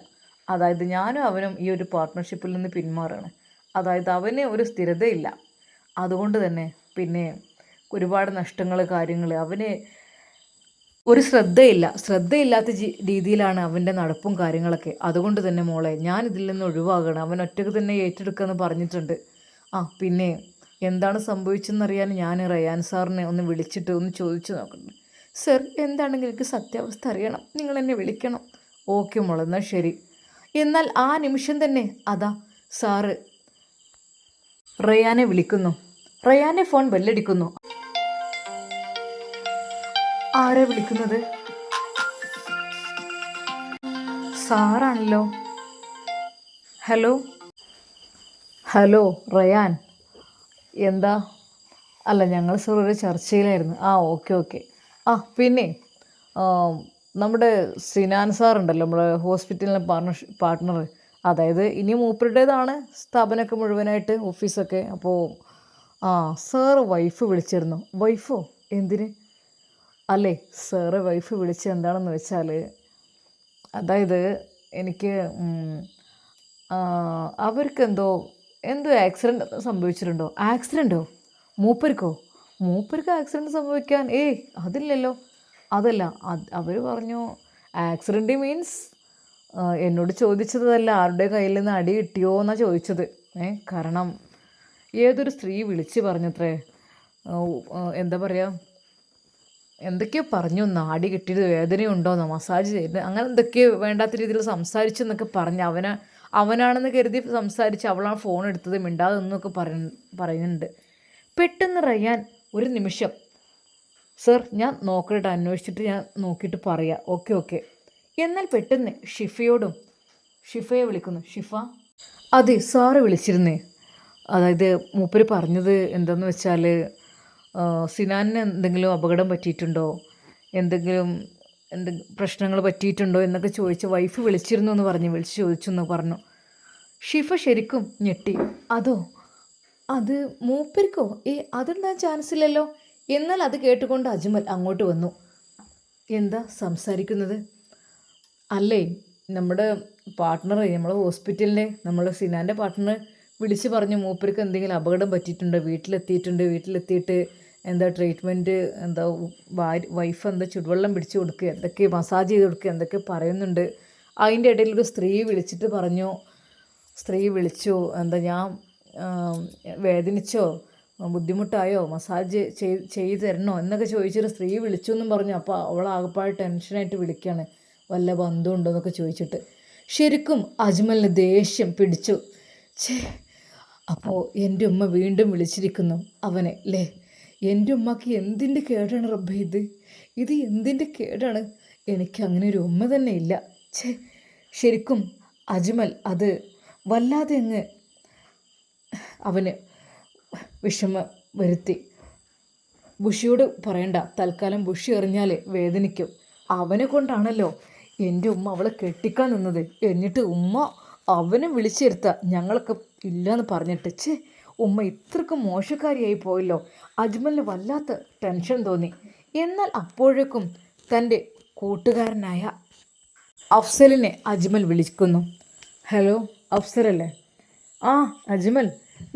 അതായത് ഞാനും അവനും ഈ ഒരു പാർട്ട്ണർഷിപ്പിൽ നിന്ന് പിന്മാറുകയാണ്. അതായത് അവന് ഒരു സ്ഥിരതയില്ല. അതുകൊണ്ട് തന്നെ പിന്നെ ഒരുപാട് നഷ്ടങ്ങൾ, കാര്യങ്ങൾ, അവന് ഒരു ശ്രദ്ധയില്ലാത്ത രീതിയിലാണ് അവൻ്റെ നടപ്പും കാര്യങ്ങളൊക്കെ. അതുകൊണ്ട് തന്നെ മോളെ ഞാൻ ഇതിൽ നിന്ന് ഒഴിവാകണം. അവൻ ഒറ്റയ്ക്ക് തന്നെ ഏറ്റെടുക്കുമെന്ന് പറഞ്ഞിട്ടുണ്ട്. പിന്നെ എന്താണ് സംഭവിച്ചെന്നറിയാൻ ഞാൻ റയാൻ സാറിനെ ഒന്ന് വിളിച്ചിട്ട് ഒന്ന് ചോദിച്ചു നോക്കുന്നു. സർ, എന്താണെങ്കിലും എനിക്ക് സത്യാവസ്ഥ അറിയണം, നിങ്ങൾ എന്നെ വിളിക്കണം. ഓക്കെ മോളെ, എന്നാൽ ശരി. എന്നാൽ ആ നിമിഷം തന്നെ അതാ സാറ് റയാനെ വിളിക്കുന്നു. റയാനെ ഫോൺ ബെല്ലടിക്കുന്നു. ആരാ വിളിക്കുന്നത്? സാറാണല്ലോ. ഹലോ റയാൻ, എന്താ? അല്ല, ഞങ്ങൾ സാർ ഒരു ചർച്ചയിലായിരുന്നു. ഓക്കെ. പിന്നെ നമ്മുടെ സിനാൻ സാറുണ്ടല്ലോ, നമ്മുടെ ഹോസ്പിറ്റലിലെ പാർട്ട്ണർ. അതായത് ഇനി മൂപ്പരുടേതാണ് സ്ഥാപനമൊക്കെ മുഴുവനായിട്ട്, ഓഫീസൊക്കെ. അപ്പോൾ സാറ് വൈഫ് വിളിച്ചിരുന്നു. വൈഫോ? എന്തിന്? അല്ലേ, സാറ് വൈഫ് വിളിച്ചത് എന്താണെന്ന് വെച്ചാൽ, അതായത് എനിക്ക് അവർക്ക് എന്തോ ആക്സിഡൻറ്റ് സംഭവിച്ചിട്ടുണ്ടോ? ആക്സിഡൻറ്റോ? മൂപ്പർക്ക് ആക്സിഡൻറ്റ് സംഭവിക്കാൻ അതില്ലല്ലോ. അതല്ല, അവർ പറഞ്ഞു ആക്സിഡൻറ്റ് മീൻസ് എന്നോട് ചോദിച്ചതല്ല ആരുടെ കയ്യിൽ നിന്ന് അടി കിട്ടിയോ എന്നാണ് ചോദിച്ചത്. കാരണം ഏതൊരു സ്ത്രീ വിളിച്ച് പറഞ്ഞത്രേ, എന്താ പറയുക, എന്തൊക്കെയോ പറഞ്ഞു, നാടി കിട്ടിയത് വേദനയുണ്ടോയെന്നോ, മസാജ് ചെയ്ത് അങ്ങനെ എന്തൊക്കെയോ വേണ്ടാത്ത രീതിയിൽ സംസാരിച്ചു എന്നൊക്കെ പറഞ്ഞ് അവനാണെന്ന് കരുതി സംസാരിച്ച് അവളാണ് ഫോൺ എടുത്തത്, മിണ്ടാതെ എന്നൊക്കെ പറയുന്നുണ്ട്. പെട്ടെന്ന് റയാൻ ഒരു നിമിഷം, സർ ഞാൻ നോക്കട്ടെ, അന്വേഷിച്ചിട്ട് ഞാൻ നോക്കിയിട്ട് പറയാം. ഓക്കെ. എന്നാൽ പെട്ടെന്ന് ഷിഫയെ വിളിക്കുന്നു. ഷിഫ, അതെ സാറ് വിളിച്ചിരുന്നേ. അതായത് മൂപ്പര് പറഞ്ഞത് എന്താണെന്ന് വെച്ചാൽ, സിനാനിന് എന്തെങ്കിലും അപകടം പറ്റിയിട്ടുണ്ടോ, എന്തെങ്കിലും എന്ത് പ്രശ്നങ്ങൾ പറ്റിയിട്ടുണ്ടോ എന്നൊക്കെ ചോദിച്ച് വൈഫ് വിളിച്ചിരുന്നു എന്ന് പറഞ്ഞു, വിളിച്ച് ചോദിച്ചു എന്ന് പറഞ്ഞു. ഷിഫ ശരിക്കും ഞെട്ടി. അതോ, അത് മൂപ്പരിക്കോ? അതുണ്ടാകാൻ ചാൻസ് ഇല്ലല്ലോ. എന്നാൽ അത് കേട്ടുകൊണ്ട് അജ്മൽ അങ്ങോട്ട് വന്നു. എന്താ സംസാരിക്കുന്നത്? അല്ലേ, നമ്മുടെ പാർട്ട്ണർ, നമ്മളെ ഹോസ്പിറ്റലിലെ നമ്മളെ സിനാൻ്റെ പാർട്ട്ണർ വിളിച്ച് പറഞ്ഞു മൂപ്പർക്ക് എന്തെങ്കിലും അപകടം പറ്റിയിട്ടുണ്ട്, വീട്ടിലെത്തിയിട്ട് എന്താ ട്രീറ്റ്മെൻറ്റ്, എന്താ വൈഫ് എന്താ ചുടുവെള്ളം പിടിച്ച് കൊടുക്കുക, എന്തൊക്കെ മസാജ് ചെയ്ത് കൊടുക്കുക, എന്തൊക്കെ പറയുന്നുണ്ട്. അതിൻ്റെ ഇടയിൽ ഒരു സ്ത്രീ വിളിച്ചു, എന്താ ഞാൻ വേദനിച്ചോ, ബുദ്ധിമുട്ടായോ, മസാജ് ചെയ്ത് തരണോ എന്നൊക്കെ ചോദിച്ചൊരു സ്ത്രീ വിളിച്ചു എന്നും പറഞ്ഞു. അപ്പോൾ അവളാകപ്പാട് ടെൻഷനായിട്ട് വിളിക്കുകയാണ്, വല്ല ബന്ധമുണ്ടോ എന്നൊക്കെ ചോദിച്ചിട്ട്. ശരിക്കും അജ്മലിന് ദേഷ്യം പിടിച്ചു. അപ്പോൾ എൻ്റെ ഉമ്മ വീണ്ടും വിളിച്ചിരിക്കുന്നു അവനെ അല്ലേ. എൻ്റെ ഉമ്മക്ക് എന്തിൻ്റെ കേടാണ് റബ്ബേ ഇത് എന്തിൻ്റെ കേടാണ്? എനിക്ക് അങ്ങനെ ഒരു ഉമ്മ തന്നെ ഇല്ല. ശരിക്കും അജ്മൽ അത് വല്ലാതെ അങ്ങ് അവന് വിഷമം വരുത്തി. ബുഷിയോട് പറയണ്ട, തൽക്കാലം ബുഷി എറിഞ്ഞാൽ വേദനിക്കും. അവനെ കൊണ്ടാണല്ലോ എൻ്റെ ഉമ്മ അവളെ കെട്ടിക്കാൻ നിന്നത്. എന്നിട്ട് ഉമ്മ അവനെ വിളിച്ചിരുത്ത ഞങ്ങളൊക്കെ ഇല്ലയെന്ന് പറഞ്ഞിട്ട്. ഉമ്മ ഇത്രക്ക് മോശക്കാരിയായി പോയല്ലോ. അജ്മലിന് വല്ലാത്ത ടെൻഷൻ തോന്നി. എന്നാൽ അപ്പോഴേക്കും തൻ്റെ കൂട്ടുകാരനായ അഫ്സലിനെ അജ്മൽ വിളിക്കുന്നു. ഹലോ, അഫ്സലല്ലേ? ആ അജ്മൽ,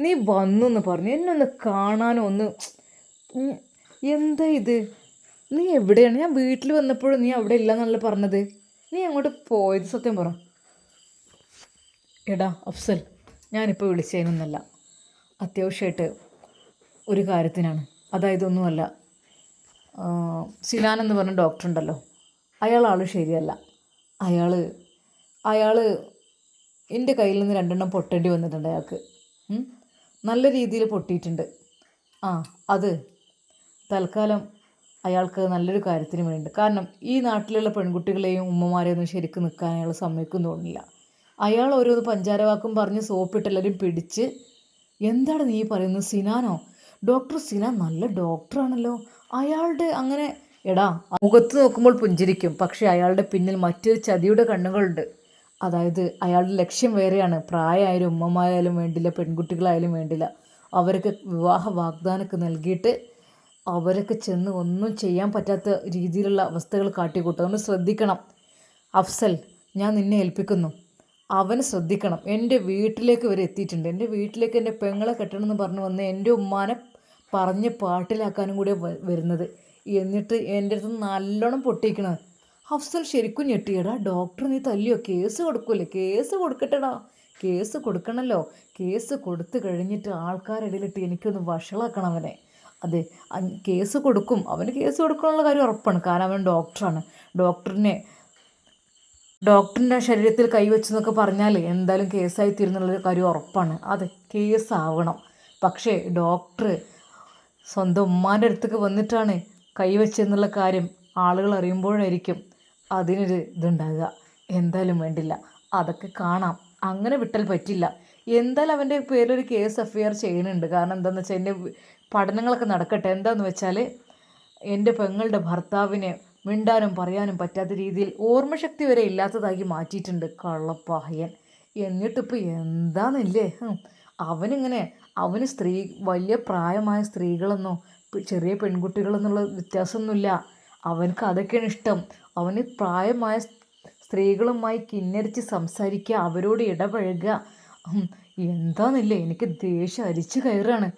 നീ വന്നു എന്ന് പറഞ്ഞു, എന്നെ ഒന്ന് കാണാനോ ഒന്ന്. എന്താ ഇത്? നീ എവിടെയാണ്? ഞാൻ വീട്ടിൽ വന്നപ്പോഴും നീ അവിടെ ഇല്ലയെന്നല്ല പറഞ്ഞത്. നീ അങ്ങോട്ട് പോയത് സത്യം പറ. എടാ അഫ്സൽ, ഞാനിപ്പോൾ വിളിച്ചതിനൊന്നല്ല, അത്യാവശ്യമായിട്ട് ഒരു കാര്യത്തിനാണ്. അതായത് ഒന്നുമല്ല, സിനാൻ എന്ന് പറഞ്ഞ ഡോക്ടറുണ്ടല്ലോ, ആൾ ശരിയല്ല. അയാൾ എൻ്റെ കയ്യിൽ നിന്ന് 2 എണ്ണം പൊട്ടേണ്ടി വന്നിട്ടുണ്ട്. അയാൾക്ക് നല്ല രീതിയിൽ പൊട്ടിയിട്ടുണ്ട്. അത് തൽക്കാലം അയാൾക്ക് നല്ലൊരു കാര്യത്തിന് വേണ്ടി, കാരണം ഈ നാട്ടിലുള്ള പെൺകുട്ടികളെയും ഉമ്മമാരെയൊന്നും ശരിക്കും നിൽക്കാൻ അയാൾ സമ്മതിക്കും തോന്നില്ല. അയാൾ ഓരോന്ന് പഞ്ചാരവാക്കും പറഞ്ഞ് സോപ്പിട്ടെല്ലാവരും പിടിച്ച്. എന്താണ് നീ പറയുന്നത്? സിനാനോ? ഡോക്ടർ സിനാൻ നല്ല ഡോക്ടറാണല്ലോ. അയാളുടെ അങ്ങനെ എടാ, മുഖത്ത് നോക്കുമ്പോൾ പുഞ്ചിരിക്കും, പക്ഷേ അയാളുടെ പിന്നിൽ മറ്റൊരു ചതിയുടെ കണ്ണുകളുണ്ട്. അതായത് അയാളുടെ ലക്ഷ്യം വേറെയാണ്. പ്രായമായാലും ഉമ്മമാരായാലും വേണ്ടില്ല, പെൺകുട്ടികളായാലും വേണ്ടില്ല, അവർക്ക് വിവാഹ വാഗ്ദാനമൊക്കെ നൽകിയിട്ട് അവരൊക്കെ ചെന്ന് ഒന്നും ചെയ്യാൻ പറ്റാത്ത രീതിയിലുള്ള അവസ്ഥകൾ കാട്ടിക്കൂട്ടും. അതുകൊണ്ട് ശ്രദ്ധിക്കണം അഫ്സൽ, ഞാൻ നിന്നെ ഏൽപ്പിക്കുന്നു. അവന് ശ്രദ്ധിക്കണം. എൻ്റെ വീട്ടിലേക്ക് വരെ എത്തിയിട്ടുണ്ട്. എൻ്റെ വീട്ടിലേക്ക് എൻ്റെ പെങ്ങളെ കെട്ടണമെന്ന് പറഞ്ഞു വന്ന് എൻ്റെ ഉമ്മാനെ പറഞ്ഞ് പാട്ടിലാക്കാനും കൂടി വരുന്നത്. എന്നിട്ട് എൻ്റെ അടുത്ത് നല്ലോണം പൊട്ടിക്കണത്. അഫ്സൽ ശരിക്കും ഞെട്ടിയടാ. ഡോക്ടർ നീ തല്ലിയോ? കേസ് കൊടുക്കൂലേ? കേസ് കൊടുക്കട്ടെടാ, കേസ് കൊടുക്കണമല്ലോ. കേസ് കൊടുത്തു കഴിഞ്ഞിട്ട് ആൾക്കാരിടയിലിട്ട് എനിക്കൊന്ന് വഷളാക്കണം അവനെ. അതെ, കേസ് കൊടുക്കും. അവന് കേസ് കൊടുക്കാനുള്ള കാര്യം ഉറപ്പാണ്. കാരണം അവൻ ഡോക്ടറാണ്. ഡോക്ടറിൻ്റെ ശരീരത്തിൽ കൈവച്ചെന്നൊക്കെ പറഞ്ഞാൽ എന്തായാലും കേസായി തീരുന്നുള്ള കാര്യം ഉറപ്പാണ്. അതെ, കേസാവണം. പക്ഷേ ഡോക്ടർ സ്വന്തം ഉമ്മാൻ്റെ അടുത്തേക്ക് വന്നിട്ടാണ് കൈവച്ചെന്നുള്ള കാര്യം ആളുകൾ അറിയുമ്പോഴായിരിക്കും അതിനൊരു ഇതുണ്ടാകുക. എന്തായാലും വേണ്ടില്ല, അതൊക്കെ കാണാം. അങ്ങനെ വിട്ടാൽ പറ്റില്ല. എന്തായാലും അവൻ്റെ പേരിലൊരു കേസ് എഫ്ഐആർ ചെയ്യുന്നുണ്ട്. കാരണം എന്താണെന്ന് വെച്ചാൽ എൻ്റെ പഠനങ്ങളൊക്കെ നടക്കട്ടെ. എന്താണെന്ന് വെച്ചാൽ എൻ്റെ പെങ്ങളുടെ ഭർത്താവിനെ മിണ്ടാനും പറയാനും പറ്റാത്ത രീതിയിൽ ഓർമ്മശക്തി വരെ ഇല്ലാത്തതാക്കി മാറ്റിയിട്ടുണ്ട് കള്ളപ്പാഹയൻ. എന്നിട്ടിപ്പോൾ എന്താണെന്നില്ലേ അവന് വലിയ പ്രായമായ സ്ത്രീകളെന്നോ ചെറിയ പെൺകുട്ടികളെന്നുള്ള വ്യത്യാസമൊന്നുമില്ല. അവനക്ക് അതൊക്കെയാണ് ഇഷ്ടം. അവന് പ്രായമായ സ്ത്രീകളുമായി കിന്നരിച്ച് സംസാരിക്കുക, അവരോട് ഇടപഴകുക. എന്താണെന്നില്ലേ, എനിക്ക് ദേഷ്യം അരിച്ചു കയറാണ്.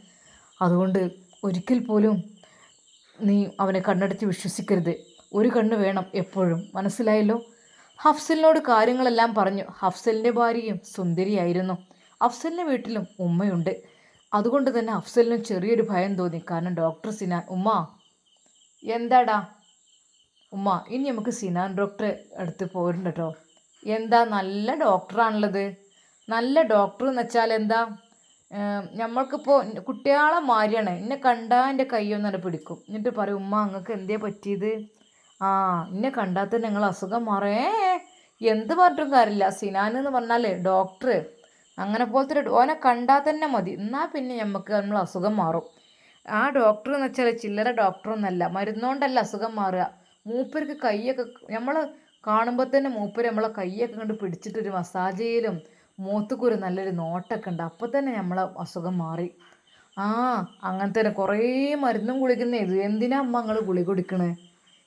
അതുകൊണ്ട് ഒരിക്കൽ പോലും നീ അവനെ കണ്ണടച്ച് വിശ്വസിക്കരുത്. ഒരു കണ്ണ് വേണം എപ്പോഴും, മനസ്സിലായല്ലോ? ഹഫ്സലിനോട് കാര്യങ്ങളെല്ലാം പറഞ്ഞു. ഹഫ്സലിൻ്റെ ഭാര്യയും സുന്ദരിയായിരുന്നു. അഫ്സലിൻ്റെ വീട്ടിലും ഉമ്മയുണ്ട്. അതുകൊണ്ട് തന്നെ അഫ്സലിനും ചെറിയൊരു ഭയം തോന്നി. കാരണം ഡോക്ടർ സിനാൻ. ഉമ്മ എന്താടാ? ഉമ്മ, ഇനി നമുക്ക് സിനാൻ ഡോക്ടറെ അടുത്ത് പോരുന്നുണ്ട് കേട്ടോ. എന്താ, നല്ല ഡോക്ടറാണുള്ളത്. നല്ല ഡോക്ടർ എന്ന് വെച്ചാൽ എന്താ, നമ്മൾക്കിപ്പോൾ കുട്ടികളെ മാരിയാണ്. എന്നെ കണ്ടാൽ എൻ്റെ കൈയൊന്നെ പിടിക്കും. എന്നിട്ട് പറയും, ഉമ്മ നിങ്ങൾക്ക് എന്തേ പറ്റിയത്? എന്നെ കണ്ടാൽ തന്നെ നിങ്ങൾ അസുഖം മാറേ. എന്ത് പറഞ്ഞിട്ടും കാര്യമില്ല. സിനാൻ എന്ന് പറഞ്ഞാൽ ഡോക്ടർ അങ്ങനെ പോലത്തെ ഓനെ കണ്ടാൽ തന്നെ മതി, എന്നാൽ പിന്നെ നമ്മൾ അസുഖം മാറും. ആ ഡോക്ടർ എന്ന് വെച്ചാൽ ചില്ലറ ഡോക്ടറൊന്നല്ല, മരുന്നുകൊണ്ടല്ല അസുഖം മാറുക, മൂപ്പർക്ക് കൈയൊക്കെ നമ്മൾ കാണുമ്പോൾ തന്നെ മൂപ്പര് നമ്മളെ കൈയൊക്കെ കണ്ട് പിടിച്ചിട്ടൊരു മസാജ് ചെയ്യലും മൂത്തുക്കൊരു നല്ലൊരു നോട്ടൊക്കെ ഉണ്ട്. അപ്പോൾ തന്നെ നമ്മളെ അസുഖം മാറി. ആ അങ്ങനെ തന്നെ കുറേ മരുന്നും ഗുളികന്നെ. ഇത് എന്തിനാ അമ്മ നിങ്ങൾ ഗുളിക കുടിക്കണേ?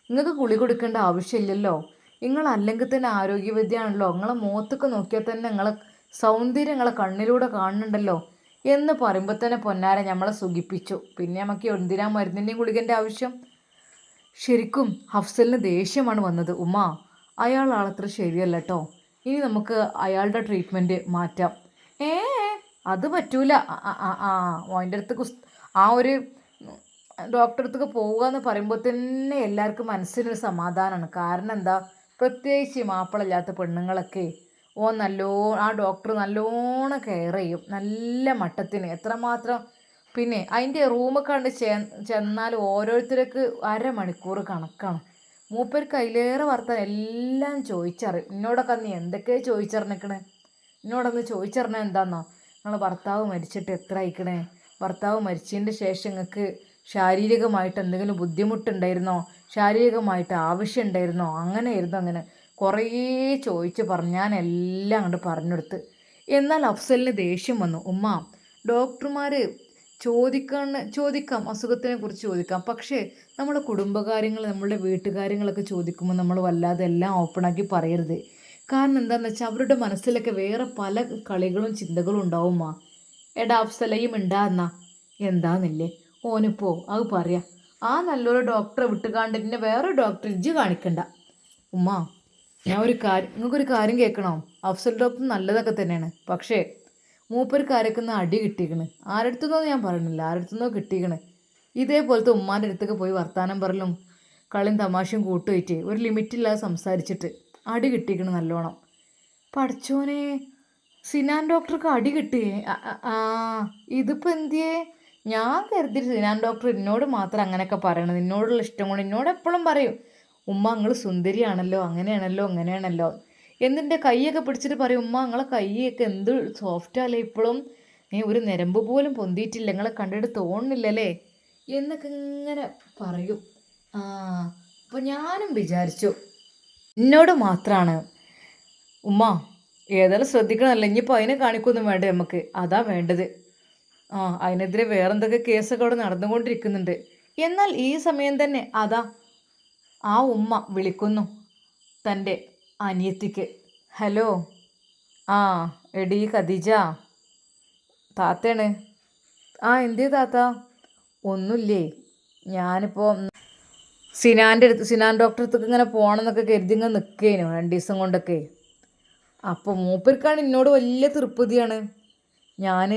നിങ്ങൾക്ക് ഗുളിക കൊടുക്കേണ്ട ആവശ്യമില്ലല്ലോ. നിങ്ങൾ അല്ലെങ്കിൽ തന്നെ ആരോഗ്യവതിയാണല്ലോ. നിങ്ങളെ മുഖത്തൊക്കെ നോക്കിയാൽ തന്നെ നിങ്ങളെ സൗന്ദര്യം നിങ്ങളെ കണ്ണിലൂടെ കാണുന്നുണ്ടല്ലോ എന്ന് പറയുമ്പോൾ തന്നെ പൊന്നാര നമ്മളെ സുഖിപ്പിച്ചു. പിന്നെ നമുക്ക് എന്തിനാ മരുന്നിൻ്റെയും ഗുളികൻ്റെ ആവശ്യം? ശരിക്കും ഹഫ്സലിന് ദേഷ്യമാണ് വന്നത്. ഉമ്മ, അയാൾ ആളത്ര ശരിയല്ല കേട്ടോ. ഇനി നമുക്ക് അയാളുടെ ട്രീറ്റ്മെൻറ്റ് മാറ്റാം. ഏ അത് പറ്റൂല. അതിൻ്റെ അടുത്ത് ആ ഒരു ഡോക്ടറെ അടുത്തേക്ക് പോവുക എന്ന് പറയുമ്പോൾ തന്നെ എല്ലാവർക്കും മനസ്സിനൊരു സമാധാനമാണ്. കാരണം എന്താ, പ്രത്യേകിച്ച് മാപ്പിളയില്ലാത്ത പെണ്ണുങ്ങളൊക്കെ ആ ഡോക്ടർ നല്ലോണം കെയർ ചെയ്യും, നല്ല മട്ടത്തിന് എത്രമാത്രം. പിന്നെ അതിൻ്റെ റൂമ് കണ്ട് ചെന്നാൽ ഓരോരുത്തർക്ക് അരമണിക്കൂർ കണക്കാണ്. മൂപ്പർക്ക് അതിലേറെ വർത്താനം എല്ലാം ചോദിച്ചറിയും. എന്നോടൊക്കെ അന്ന് എന്തൊക്കെയാണ് ചോദിച്ചറിഞ്ഞിക്കണേ. എന്നോടൊന്ന് ചോദിച്ചറിഞ്ഞാൽ എന്താണെന്നോ, നിങ്ങൾ ഭർത്താവ് മരിച്ചിട്ട് എത്ര അയക്കണേ, ഭർത്താവ് മരിച്ചതിൻ്റെ ശേഷം നിങ്ങൾക്ക് ശാരീരികമായിട്ട് എന്തെങ്കിലും ബുദ്ധിമുട്ടുണ്ടായിരുന്നോ, ശാരീരികമായിട്ട് ആവശ്യം ഉണ്ടായിരുന്നോ, അങ്ങനെ കുറേ ചോദിച്ച് ഞാൻ എല്ലാം അങ്ങോട്ട് പറഞ്ഞെടുത്ത്. എന്നാൽ അഫ്സലിന് ദേഷ്യം വന്നു. ഉമ്മ, ഡോക്ടർമാർ ചോദിക്കാം, അസുഖത്തിനെ കുറിച്ച് ചോദിക്കാം. പക്ഷേ നമ്മുടെ കുടുംബകാര്യങ്ങൾ, നമ്മളുടെ വീട്ടുകാര്യങ്ങളൊക്കെ ചോദിക്കുമ്പോൾ നമ്മൾ വല്ലാതെ എല്ലാം ഓപ്പണാക്കി പറയരുത്. കാരണം എന്താണെന്ന് വെച്ചാൽ അവരുടെ മനസ്സിലൊക്കെ വേറെ പല കളികളും ചിന്തകളും ഉണ്ടാവുമ്മ. എടാ അഫ്സലയും ഉണ്ടാന്നാ എന്താന്നില്ലേ ഓനിപ്പോ അത് പറയാ. ആ നല്ലൊരു ഡോക്ടറെ വിട്ടുകാണ്ട് പിന്നെ വേറെ ഡോക്ടർ ഇജ്ജ് കാണിക്കണ്ട. ഉമ്മ, നിങ്ങൾക്കൊരു കാര്യം കേൾക്കണോ? അഫ്സൽ ഡോക്ടർ നല്ലതൊക്കെ തന്നെയാണ്. പക്ഷേ മൂപ്പർക്ക് ആരൊക്കെ അടി കിട്ടിക്കണ്. ആരടുത്തുനിന്നോ ഞാൻ പറയണില്ല, ആരടുത്തുനിന്നോ കിട്ടിക്കണ്. ഇതേപോലത്തെ ഉമ്മാൻ്റെ അടുത്തൊക്കെ പോയി വർത്താനം പറയലും കളിയും തമാശയും കൂട്ടുപോയിട്ട് ഒരു ലിമിറ്റില്ലാതെ സംസാരിച്ചിട്ട് അടി കിട്ടിക്കണ് നല്ലോണം. പഠിച്ചോനെ, സിനാൻ ഡോക്ടർക്ക് അടി കിട്ടിയേ? ഇതിപ്പോൾ എന്തിയേ? ഞാൻ കരുതി സിനാൻ ഡോക്ടർ എന്നോട് മാത്രം അങ്ങനെയൊക്കെ പറയണത്, എന്നോടുള്ള ഇഷ്ടം കൊണ്ട് എന്നോട് എപ്പോഴും പറയും, ഉമ്മ നിങ്ങൾ സുന്ദരിയാണല്ലോ, അങ്ങനെയാണല്ലോ. എന്നിൻ്റെ കൈയൊക്കെ പിടിച്ചിട്ട് പറയും, ഉമ്മ നിങ്ങളെ കൈയൊക്കെ എന്ത് സോഫ്റ്റല്ലേ, ഇപ്പോഴും ഒരു ഞരമ്പ് പോലും പൊന്തിയിട്ടില്ല, നിങ്ങളെ കണ്ടിട്ട് തോന്നുന്നില്ലല്ലേ എന്നൊക്കെ ഇങ്ങനെ പറയും. അപ്പോൾ ഞാനും വിചാരിച്ചു എന്നോട് മാത്രമാണ്. ഉമ്മ ഏതായാലും ശ്രദ്ധിക്കണമല്ലോ, ഇനിയിപ്പോൾ അതിനെ കാണിക്കൊന്നും വേണ്ട നമുക്ക്, അതാ വേണ്ടത്. അതിനെതിരെ വേറെന്തൊക്കെ കേസൊക്കെ അവിടെ നടന്നുകൊണ്ടിരിക്കുന്നുണ്ട്. എന്നാൽ ഈ സമയം തന്നെ അതാ ആ ഉമ്മ വിളിക്കുന്നു തൻ്റെ അനിയത്തിക്ക്. ഹലോ, എടി ഖദീജ, താത്തയാണ്. എന്തേ താത്ത? ഒന്നുമില്ലേ, ഞാനിപ്പോൾ സിനാൻ ഡോക്ടറെ അടുത്തേക്ക് ഇങ്ങനെ പോകണമെന്നൊക്കെ കരുതി ഇങ്ങനെ നിൽക്കേനു 2 ദിവസം കൊണ്ടൊക്കെ. അപ്പോൾ മൂപ്പർക്കാണ് എന്നോട് വലിയ തൃപ്തിയാണ്. ഞാൻ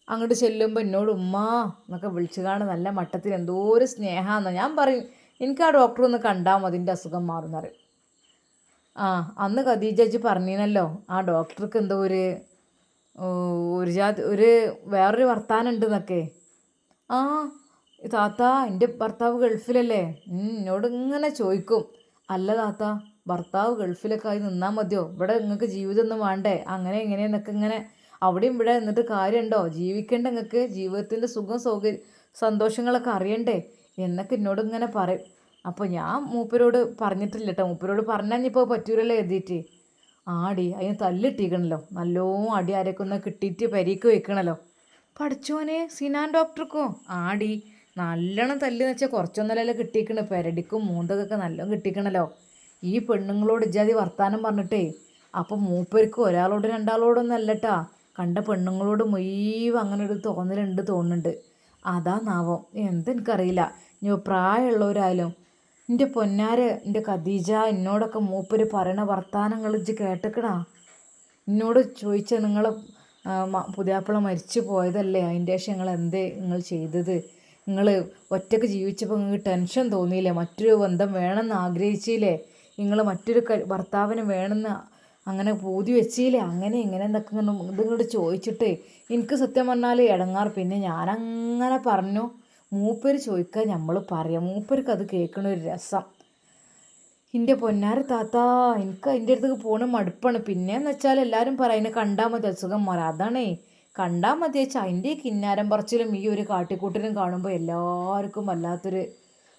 അങ്ങോട്ട് ചെല്ലുമ്പോൾ എന്നോട് ഉമ്മ എന്നൊക്കെ വിളിച്ചു കാണും, നല്ല മട്ടത്തിൽ എന്തോ ഒരു സ്നേഹമാണെന്ന്. ഞാൻ പറയും എനിക്ക് ആ ഡോക്ടർ ഒന്ന് കണ്ടാൽ മതി, എൻ്റെ അസുഖം മാറുമെന്ന് പറയും. അന്ന് ഖദീജ പറഞ്ഞീനല്ലോ ആ ഡോക്ടർക്ക് എന്തോ ഒരു വേറൊരു വർത്താനം ഉണ്ടെന്നൊക്കെ. താത്ത, എൻ്റെ ഭർത്താവ് ഗൾഫിലല്ലേ? എന്നോട് ഇങ്ങനെ ചോദിക്കും. അല്ല താത്ത, ഭർത്താവ് ഗൾഫിലൊക്കെ ആയി നിന്നാൽ മതിയോ? ഇവിടെ നിങ്ങൾക്ക് ജീവിതമൊന്നും വേണ്ടേ? അങ്ങനെ എങ്ങനെയെന്നൊക്കെ ഇങ്ങനെ അവിടെയും ഇവിടെ എന്നിട്ട് കാര്യമുണ്ടോ? ജീവിക്കേണ്ട നിങ്ങൾക്ക്, ജീവിതത്തിൻ്റെ സുഖം സന്തോഷങ്ങളൊക്കെ അറിയണ്ടേ എന്നൊക്കെ എന്നോട് ഇങ്ങനെ പറയും. അപ്പോൾ ഞാൻ മൂപ്പരോട് പറഞ്ഞിട്ടില്ല കേട്ടോ. മൂപ്പരോട് പറഞ്ഞാൽ ഇപ്പോൾ പറ്റൂലല്ലോ എഴുതിയിട്ട്. അതിന് തല്ലിട്ടിക്കണല്ലോ, നല്ലോണം അടി ആരൊക്കെ ഒന്ന് കിട്ടിയിട്ട് പരിക്ക് വയ്ക്കണല്ലോ. പഠിച്ചോനെ, സിനാൻ ഡോക്ടർക്കോ? നല്ലോണം തല്ലിന്ന് വെച്ചാൽ കുറച്ചൊന്നല്ലല്ലോ കിട്ടിക്കണ്, പെരടിക്കും മൂന്തകൊക്കെ നല്ലോണം കിട്ടിക്കണല്ലോ. ഈ പെണ്ണുങ്ങളോട് ഇജാതി വർത്താനം പറഞ്ഞിട്ടേ. അപ്പം മൂപ്പർക്ക് ഒരാളോട് രണ്ടാളോടൊന്നും അല്ലട്ടാ, കണ്ട പെണ്ണുങ്ങളോട് മുഴുവൻ അങ്ങനെ ഒരു തോന്നുന്നുണ്ട്. അതാന്നാവോ എന്തെനിക്കറിയില്ല. ഇനി പ്രായമുള്ളവരായാലും എൻ്റെ പൊന്നാര് എൻ്റെ ഖദീജ, എന്നോടൊക്കെ മൂപ്പര് പറയണ വർത്താനങ്ങൾ ഇജ്ജ് കേട്ടക്കണാ? എന്നോട് ചോദിച്ചാൽ നിങ്ങൾ പുതിയാപ്പിള മരിച്ചു പോയതല്ലേ, അതിൻ്റെ ശേഷം നിങ്ങൾ ചെയ്തത്? നിങ്ങൾ ഒറ്റയ്ക്ക് ജീവിച്ചപ്പോൾ നിങ്ങൾക്ക് ടെൻഷൻ തോന്നിയില്ലേ? മറ്റൊരു ബന്ധം വേണമെന്ന് ആഗ്രഹിച്ചില്ലേ? നിങ്ങൾ മറ്റൊരു ഭർത്താവിന് വേണമെന്ന് അങ്ങനെ പൂതി വെച്ചില്ലേ? അങ്ങനെ എന്നൊക്കെ ഇതിങ്ങോട്ട് ചോദിച്ചിട്ട് എനിക്ക് സത്യം പറഞ്ഞാൽ ഇടങ്ങാറ്. പിന്നെ ഞാനങ്ങനെ പറഞ്ഞു, മൂപ്പര് ചോദിക്കാൻ നമ്മൾ പറയാം, മൂപ്പർക്ക് അത് കേൾക്കണ ഒരു രസം. എൻ്റെ പൊന്നാര താത്ത, എനിക്ക് അതിൻ്റെ അടുത്തേക്ക് പോകണ മടുപ്പാണ്. പിന്നെയെന്ന് വെച്ചാൽ എല്ലാവരും പറയും അതിനെ കണ്ടാൽ മതി അസുഖം മാറാം. അതാണേ, കണ്ടാൽ മതി വെച്ചാൽ അതിൻ്റെ കിന്നാരം പറച്ചിലും ഈ ഒരു കാട്ടിക്കൂട്ടലും കാണുമ്പോൾ എല്ലാവർക്കും വല്ലാത്തൊരു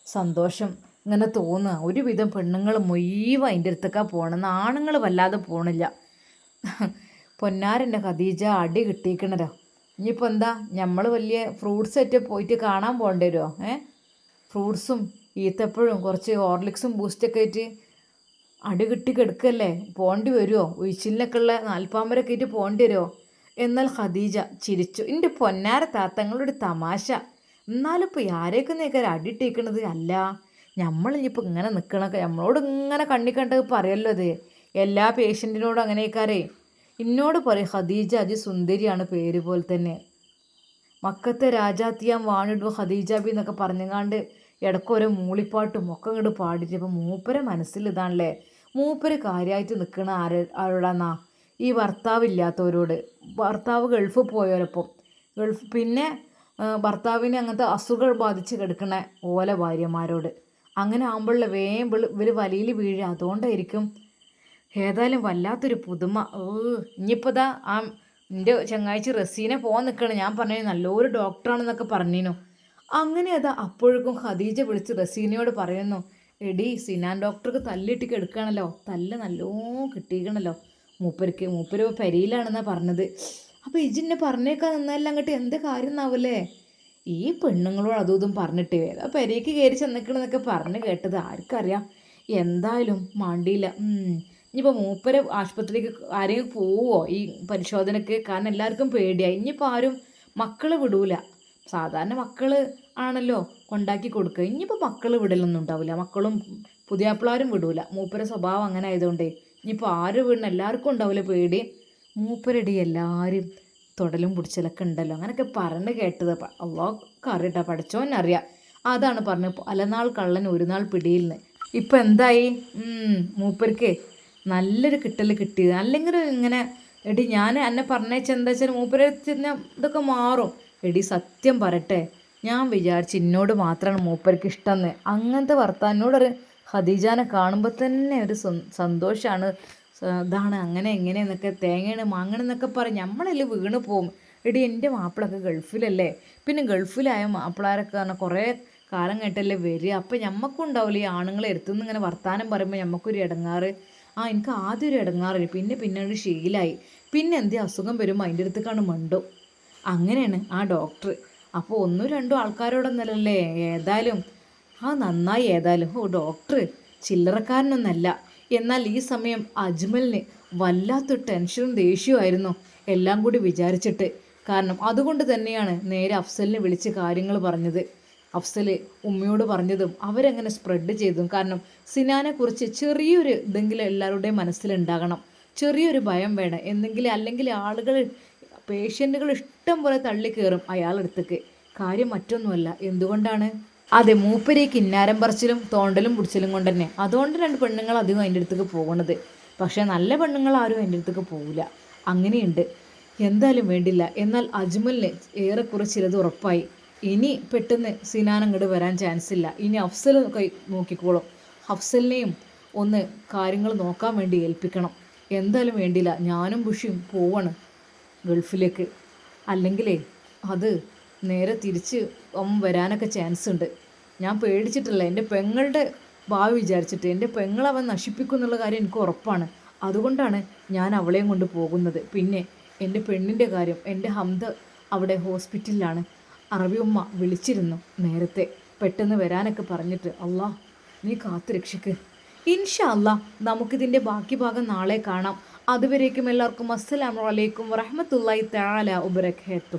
സന്തോഷം. ഇങ്ങനെ തോന്നുക. ഒരുവിധം പെണ്ണുങ്ങൾ മുഴുവൻ അതിൻ്റെ അടുത്തൊക്കെ പോകണം, ആണുങ്ങൾ വല്ലാതെ പോണില്ല. പൊന്നാരൻ്റെ ഖദീജ അടി കിട്ടിയിരിക്കണല്ലോ. ഇനിയിപ്പോൾ എന്താ, നമ്മൾ വലിയ ഫ്രൂട്ട്സ് ആയിട്ട് പോയിട്ട് കാണാൻ പോകേണ്ടി വരുമോ? ഫ്രൂട്ട്സും ഈത്തപ്പഴവും കുറച്ച് ഹോർലിക്സും ബൂസ്റ്റൊക്കെ ആയിട്ട് അടി കിട്ടി കിടക്കല്ലേ, പോകേണ്ടി വരുമോ? ഉഴിച്ചിലിനൊക്കെ ഉള്ള നാൽപ്പാമ്പരൊക്കെ ആയിട്ട് പോകേണ്ടി വരുമോ? എന്നാൽ ഖദീജ ചിരിച്ചു. എൻ്റെ പൊന്നാര താത്തങ്ങളുടെ തമാശ. എന്നാലും ഇപ്പോൾ ആരേക്കും നീക്കാൻ അടിയിട്ടേക്കണത്? അല്ല, നമ്മളിനിപ്പോൾ ഇങ്ങനെ നിൽക്കണൊക്കെ നമ്മളോട് ഇങ്ങനെ കണ്ടത് പറയല്ലോ. അത് എല്ലാ പേഷ്യൻറ്റിനോടും അങ്ങനെയൊക്കാരേ എന്നോട് പറയും, ഖദീജ അജി സുന്ദരിയാണ്, പേര് പോലെ തന്നെ. മക്കത്തെ രാജാത്തിയാൻ വാണിടുവോ ഖദീജാബി എന്നൊക്കെ പറഞ്ഞങ്ങാണ്ട് ഇടയ്ക്കോരോ മൂളിപ്പാട്ടും ഒക്കെ ഇങ്ങോട്ട് പാടിയിട്ട്. അപ്പം മൂപ്പരെ മനസ്സിൽ ഇതാണല്ലേ, മൂപ്പര് കാര്യമായിട്ട് നിൽക്കണ ആരോടാന്നാ? ഈ ഭർത്താവില്ലാത്തവരോട്. ഭർത്താവ് ഗൾഫ് പോയവരൊപ്പം, പിന്നെ ഭർത്താവിനെ അങ്ങനത്തെ അസുഖം ബാധിച്ച് കിടക്കണ ഓല ഭാര്യമാരോട്. അങ്ങനെ ആകുമ്പോഴേ ഇവർ വലിയിൽ വീഴുക. അതുകൊണ്ടായിരിക്കും. ഏതായാലും വല്ലാത്തൊരു പുതുമ. ഇനിയിപ്പോൾ ഇതാ എൻ്റെ ചങ്ങാഴ്ച റസീനെ പോകാൻ നിൽക്കണം. ഞാൻ പറഞ്ഞു നല്ലൊരു ഡോക്ടറാണെന്നൊക്കെ പറഞ്ഞിരുന്നു. അങ്ങനെ അതാ അപ്പോഴേക്കും ഖദീജ വിളിച്ച് റസീനയോട് പറയുന്നു, എടി സിനാൻ ഡോക്ടർക്ക് തല്ലിട്ട് എടുക്കുകയാണല്ലോ, തല്ല് നല്ലോണം കിട്ടിയിരിക്കണല്ലോ മൂപ്പര് പെരിയിലാണെന്നാണ് പറഞ്ഞത്. അപ്പോൾ ഇജിന്നെ പറഞ്ഞേക്കാൻ നിന്നല്ല അങ്ങോട്ട് എന്ത് കാര്യം എന്നാവല്ലേ? ഈ പെണ്ണുങ്ങളോട് അതും ഇതും പറഞ്ഞിട്ട് ഏതാ പെരയ്ക്ക് കയറി ചെന്നിക്കണമെന്നൊക്കെ പറഞ്ഞ് കേട്ടത് ആർക്കറിയാം. എന്തായാലും മാണ്ടിയില്ല. ഇനിയിപ്പോൾ മൂപ്പര് ആശുപത്രിക്ക് ആരെങ്കിലും പോവുമോ ഈ പരിശോധനയ്ക്ക്? കാരണം എല്ലാവർക്കും പേടിയായി. ഇനിയിപ്പോൾ ആരും മക്കൾ വിടൂല. സാധാരണ മക്കൾ ആണല്ലോ കൊണ്ടാക്കി കൊടുക്കുക. ഇനിയിപ്പോൾ മക്കൾ വിടലൊന്നും ഉണ്ടാവില്ല, മക്കളും പുതിയാപ്പിളാരും വിടൂല. മൂപ്പരെ സ്വഭാവം അങ്ങനെ ആയതുകൊണ്ടേ ഇനിയിപ്പോൾ ആര് വീണ എല്ലാവർക്കും ഉണ്ടാവില്ല പേടി. മൂപ്പരടി എല്ലാവരും തൊടലും പിടിച്ചലൊക്കെ ഉണ്ടല്ലോ, അങ്ങനെയൊക്കെ പറഞ്ഞ് കേട്ടത്. അള്ളാഹ്ക്ക് അറിയട്ടോ, പഠിച്ചോന്നറിയാം. അതാണ് പറഞ്ഞത്, പലനാൾ കള്ളൻ ഒരു നാൾ പിടിയിൽ നിന്ന്. ഇപ്പം എന്തായി? മൂപ്പർക്ക് നല്ലൊരു കിട്ടൽ കിട്ടിയത്. അല്ലെങ്കിൽ ഇങ്ങനെ എടി ഞാൻ എന്നെ പറഞ്ഞേച്ചെന്താ വെച്ചാൽ മൂപ്പരെ ഇതൊക്കെ മാറും. എടി സത്യം പറയട്ടെ, ഞാൻ വിചാരിച്ചു എന്നോട് മാത്രമാണ് മൂപ്പർക്ക് ഇഷ്ടമെന്ന്. അങ്ങനത്തെ വർത്താനോടൊരു ഖദീജാനെ കാണുമ്പോൾ തന്നെ ഒരു സന്തോഷമാണ്. ഇതാണ് അങ്ങനെ എങ്ങനെയെന്നൊക്കെ, തേങ്ങയാണ് മാങ്ങണമെന്നൊക്കെ പറയും. നമ്മളെല്ലാം വീണ് പോവും. എടി എൻ്റെ മാപ്പിളൊക്കെ ഗൾഫിലല്ലേ, പിന്നെ ഗൾഫിലായ മാപ്പിളാരൊക്കെ പറഞ്ഞാൽ കുറേ കാലം കേട്ടല്ലേ വരിക. അപ്പം ഞമ്മക്കും ഉണ്ടാവില്ല ഈ ആണുങ്ങളെ എടുത്തുനിന്ന് ഇങ്ങനെ വർത്താനം പറയുമ്പോൾ ഞമ്മക്കൊരു ഇടങ്ങാറ്. എനിക്ക് ആദ്യം ഒരു ഇടങ്ങാറില്ല, പിന്നെ ഒരു ശീലമായി. പിന്നെ എന്തേ അസുഖം വരുമ്പോൾ അതിൻ്റെ അടുത്തേക്കാണ് മണ്ടും. അങ്ങനെയാണ് ആ ഡോക്ടർ. അപ്പോൾ ഒന്നും രണ്ടും ആൾക്കാരോടൊന്നല്ലേ. ഏതായാലും നന്നായി. ഏതായാലും ഡോക്ടർ ചില്ലറക്കാരനൊന്നല്ല. എന്നാൽ ഈ സമയം അജ്മലിന് വല്ലാത്തൊരു ടെൻഷനും ദേഷ്യവുമായിരുന്നു എല്ലാം കൂടി വിചാരിച്ചിട്ട്. കാരണം അതുകൊണ്ട് തന്നെയാണ് നേരെ അഫ്സലിനെ വിളിച്ച് കാര്യങ്ങൾ പറഞ്ഞത്. അഫ്സൽ ഉമ്മയോട് പറഞ്ഞതും അവരെങ്ങനെ സ്പ്രെഡ് ചെയ്തതും. കാരണം സിനാനെക്കുറിച്ച് ചെറിയൊരു ഇതെങ്കിലും എല്ലാവരുടെയും മനസ്സിലുണ്ടാകണം, ചെറിയൊരു ഭയം വേണം എന്തെങ്കിലും. അല്ലെങ്കിൽ ആളുകൾ പേഷ്യൻറ്റുകൾ ഇഷ്ടം പോലെ തള്ളിക്കയറും അയാളടുത്തേക്ക്. കാര്യം മറ്റൊന്നുമല്ല. എന്തുകൊണ്ടാണ്? അതെ, മൂപ്പര് ഈ കിന്നാരം പറിച്ചിലും തോണ്ടലും പിടിച്ചിലും കൊണ്ട് തന്നെ. അതുകൊണ്ട് രണ്ട് പെണ്ണുങ്ങൾ അധികം അതിൻ്റെ അടുത്തേക്ക് പോകുന്നത്. പക്ഷേ നല്ല പെണ്ണുങ്ങൾ ആരും അതിൻ്റെ അടുത്തേക്ക് പോകില്ല. അങ്ങനെയുണ്ട്. എന്തായാലും വേണ്ടില്ല. എന്നാൽ അജ്മലിന് ഏറെക്കുറെ ചിലത് ഉറപ്പായി. ഇനി പെട്ടെന്ന് സിനാൻ അങ്ങോട്ട് വരാൻ ചാൻസ് ഇല്ല. ഇനി അഫ്സൽ നോക്കിക്കോളും. അഫ്സലിനെയും ഒന്ന് കാര്യങ്ങൾ നോക്കാൻ വേണ്ടി ഏൽപ്പിക്കണം. എന്തായാലും വേണ്ടില്ല, ഞാനും ബുഷിയും പോവാണ് ഗൾഫിലേക്ക്. അല്ലെങ്കിലേ അത് നേരെ തിരിച്ച് വരാനൊക്കെ ചാൻസ് ഉണ്ട്. ഞാൻ പേടിച്ചിട്ടില്ല, എൻ്റെ പെങ്ങളുടെ ഭാവി വിചാരിച്ചിട്ട്. എൻ്റെ പെങ്ങളവൻ നശിപ്പിക്കും എന്നുള്ള കാര്യം എനിക്ക് ഉറപ്പാണ്. അതുകൊണ്ടാണ് ഞാൻ അവളെയും കൊണ്ട് പോകുന്നത്. പിന്നെ എൻ്റെ പെണ്ണിൻ്റെ കാര്യം, എൻ്റെ ഹംദ അവിടെ ഹോസ്പിറ്റലിലാണ്. അറബി ഉമ്മ വിളിച്ചിരുന്നു നേരത്തെ, പെട്ടെന്ന് വരാനൊക്കെ പറഞ്ഞിട്ട്. അള്ളാഹ് നീ കാത്തു രക്ഷിക്ക്. ഇൻഷാ അള്ളാഹ് നമുക്കിതിൻ്റെ ബാക്കി ഭാഗം നാളെ കാണാം. അതുവരേക്കും എല്ലാവർക്കും അസ്സലാമു അലൈക്കും വറഹ്മത്തുള്ളാഹി തആല വബറകാതുഹു.